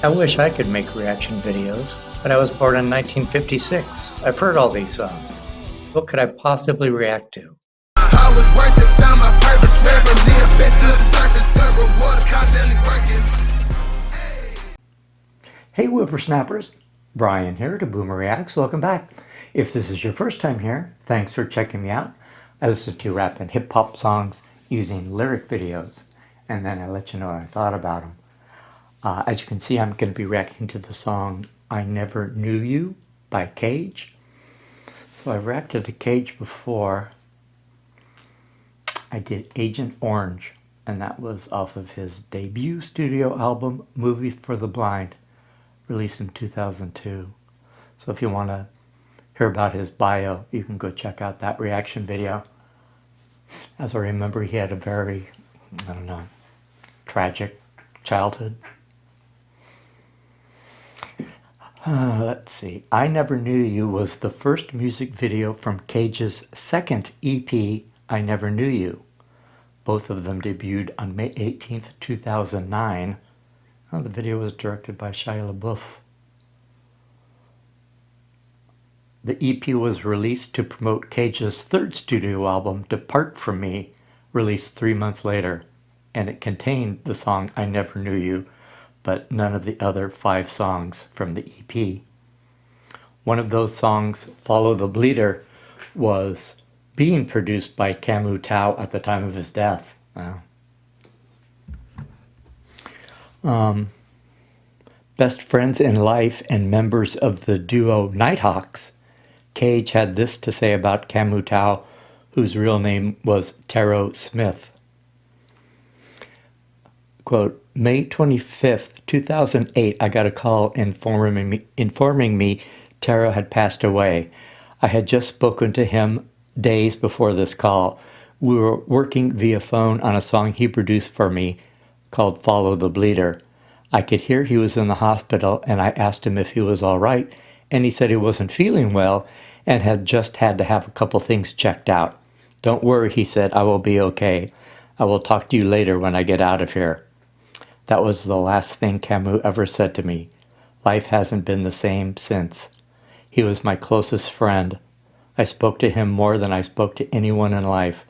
I wish I could make reaction videos, but I was born in 1956. I've heard all these songs. What could I possibly react to? I was worth it, found my purpose, rarely abyss to the surface, the reward of constantly working. Hey whippersnappers, Brian here to Boomer Reacts. Welcome back. If this is your first time here, thanks for checking me out. I listen to rap and hip hop songs using lyric videos, and then I let you know what I thought about them. As you can see, I'm going to be reacting to the song I Never Knew You by Cage. So I've reacted to Cage before. I did Agent Orange, and that was off of his debut studio album, Movies for the Blind, released in 2002. So if you want to hear about his bio, you can go check out that reaction video. As I remember, he had a very, tragic childhood. Let's see. I Never Knew You was the first music video from Cage's second EP, I Never Knew You. Both of them debuted on May 18th, 2009. The video was directed by Shia LaBeouf. The EP was released to promote Cage's third studio album, Depart From Me, released 3 months later, and it contained the song I Never Knew You, but none of the other 5 songs from the EP. One of those songs, Follow the Bleeder, was being produced by Camu Tao at the time of his death. Wow. Best friends in life and members of the duo Nighthawks, Cage had this to say about Camu Tao, whose real name was Taro Smith. Quote, May 25th, 2008, I got a call informing me Taro had passed away. I had just spoken to him days before this call. We were working via phone on a song he produced for me called Follow the Bleeder. I could hear he was in the hospital, and I asked him if he was all right, and he said he wasn't feeling well and had just had to have a couple things checked out. Don't worry, he said, I will be okay. I will talk to you later when I get out of here. That was the last thing Camus ever said to me. Life hasn't been the same since. He was my closest friend. I spoke to him more than I spoke to anyone in life.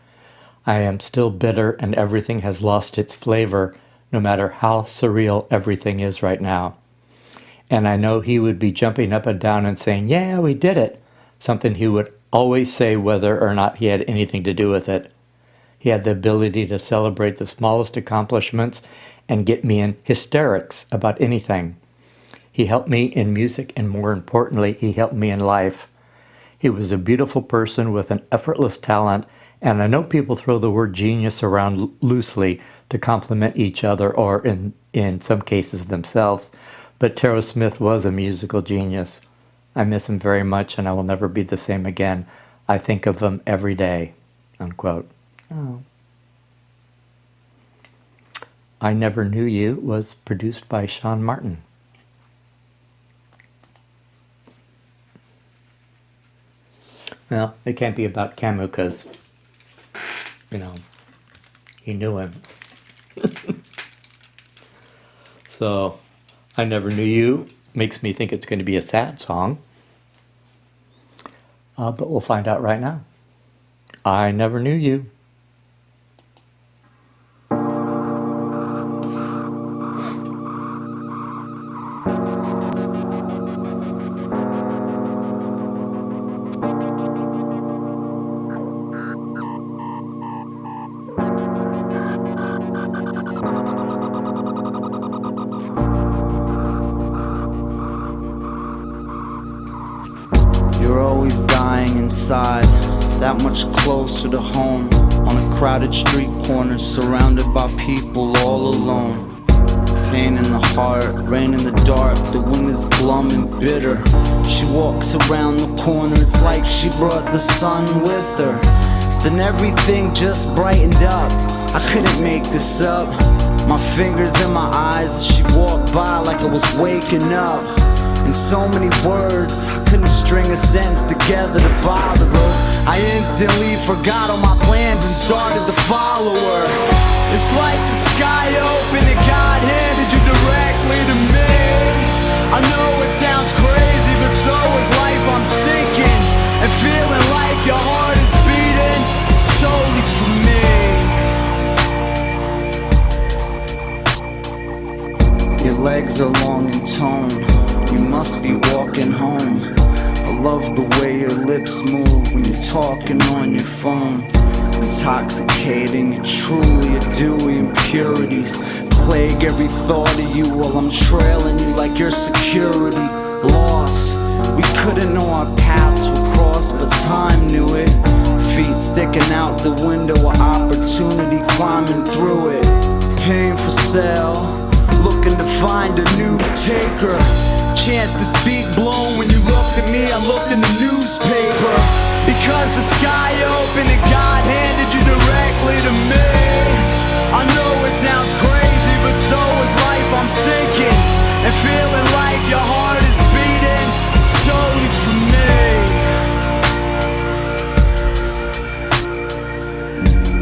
I am still bitter and everything has lost its flavor, no matter how surreal everything is right now. And I know he would be jumping up and down and saying, yeah, we did it. Something he would always say whether or not he had anything to do with it. He had the ability to celebrate the smallest accomplishments and get me in hysterics about anything. He helped me in music, and more importantly, he helped me in life. He was a beautiful person with an effortless talent, and I know people throw the word genius around loosely to compliment each other or in some cases themselves, but Taro Smith was a musical genius. I miss him very much, and I will never be the same again. I think of him every day, unquote. Oh. I Never Knew You was produced by Sean Martin. Well, it can't be about Camus because, he knew him. So, I Never Knew You makes me think it's going to be a sad song. But we'll find out right now. I Never Knew You. You're always dying inside, that much closer to home. On a crowded street corner, surrounded by people all alone. Pain in the heart, rain in the dark, the wind is glum and bitter. She walks around the corner, it's like she brought the sun with her. Then everything just brightened up, I couldn't make this up. My fingers in my eyes as she walked by like I was waking up. In so many words, I couldn't string a sentence together to bother her. I instantly forgot all my plans and started to follow her. It's like the sky opened and God handed you directly to me. legs are long and toned. You must be walking home. I love the way your lips move when you're talking on your phone. Intoxicating, you're truly a dewy impurities. Plague every thought of you while I'm trailing you like your security. Lost, we couldn't know our paths would cross, but time knew it. Feet sticking out the window of opportunity, climbing through it. Paying for sale, looking to find a new taker. Chance to speak blown when you looked at me, I looked in the newspaper. Because the sky opened and God handed you directly to me. I know it sounds crazy, but so is life. I'm sinking and feeling like your heart is beating solely for me.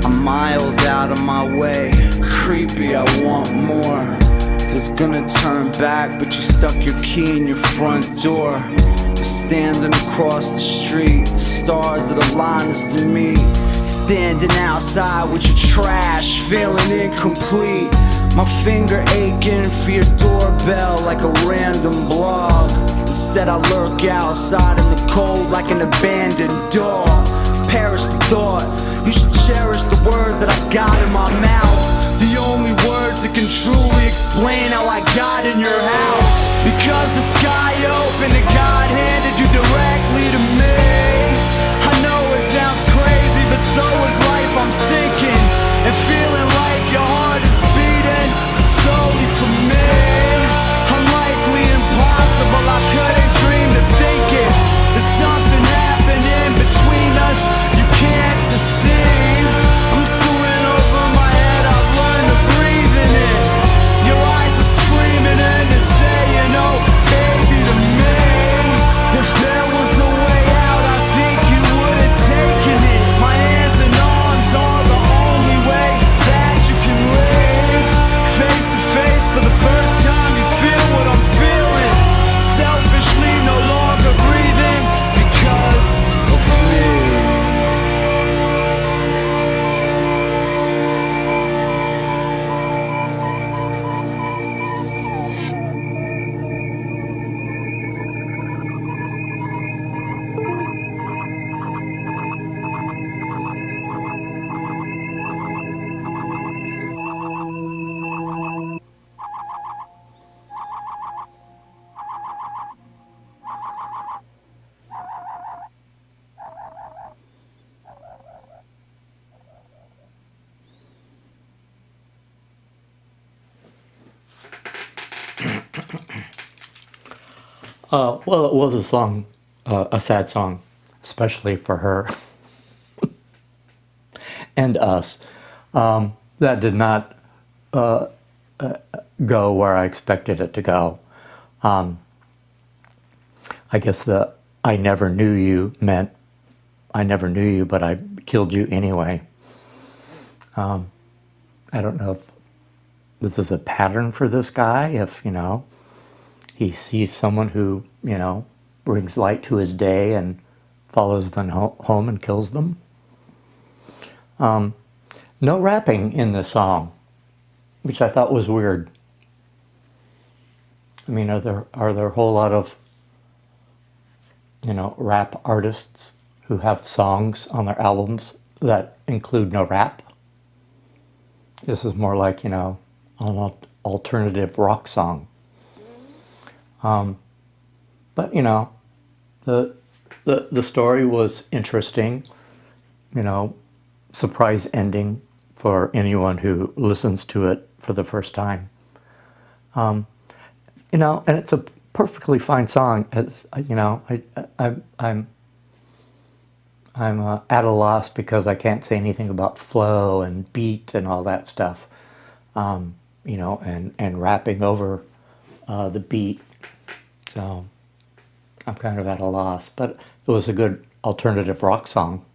I'm miles out of my way, creepy, I want more. Was gonna turn back, but you stuck your key in your front door. You're standing across the street, stars that align us to me. Standing outside with your trash, feeling incomplete. My finger aching for your doorbell like a random blog. Instead I lurk outside in the cold like an abandoned dog. Perish the thought, you should cherish the words that I got in my mouth. The only words that can truly explain how I got in your house. Because the sky opened and God handed you directly to me. I know it sounds crazy, but so is life. I'm sinking and feeling like your heart is beating solely for me. Unlikely, impossible, I couldn't dream to think it. There's something happening between us you can't deceive. I'm swimming over my head, I've learned to breathe in it. Your eyes are screaming and they're saying, oh baby, to me. If there was a way out, I think you would have taken it. My hands and arms are the only way that you can live. Face to face for the first time, you feel what I'm feeling. Selfishly no longer breathing because of me. Well, it was a song, a sad song, especially for her and us. That did not go where I expected it to go. I guess the I never knew you meant I never knew you, but I killed you anyway. I don't know if this is a pattern for this guy, if, he sees someone who, brings light to his day and follows them home and kills them. No rapping in this song, which I thought was weird. I mean, are there a whole lot of, rap artists who have songs on their albums that include no rap? This is more like, an alternative rock song. But the story was interesting. Surprise ending for anyone who listens to it for the first time. And it's a perfectly fine song. As I'm at a loss because I can't say anything about flow and beat and all that stuff. And rapping over the beat. So I'm kind of at a loss, but it was a good alternative rock song.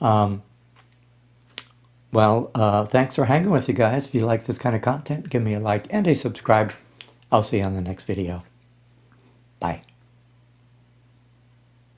Thanks for hanging with you guys. If you like this kind of content, give me a like and a subscribe. I'll see you on the next video. Bye.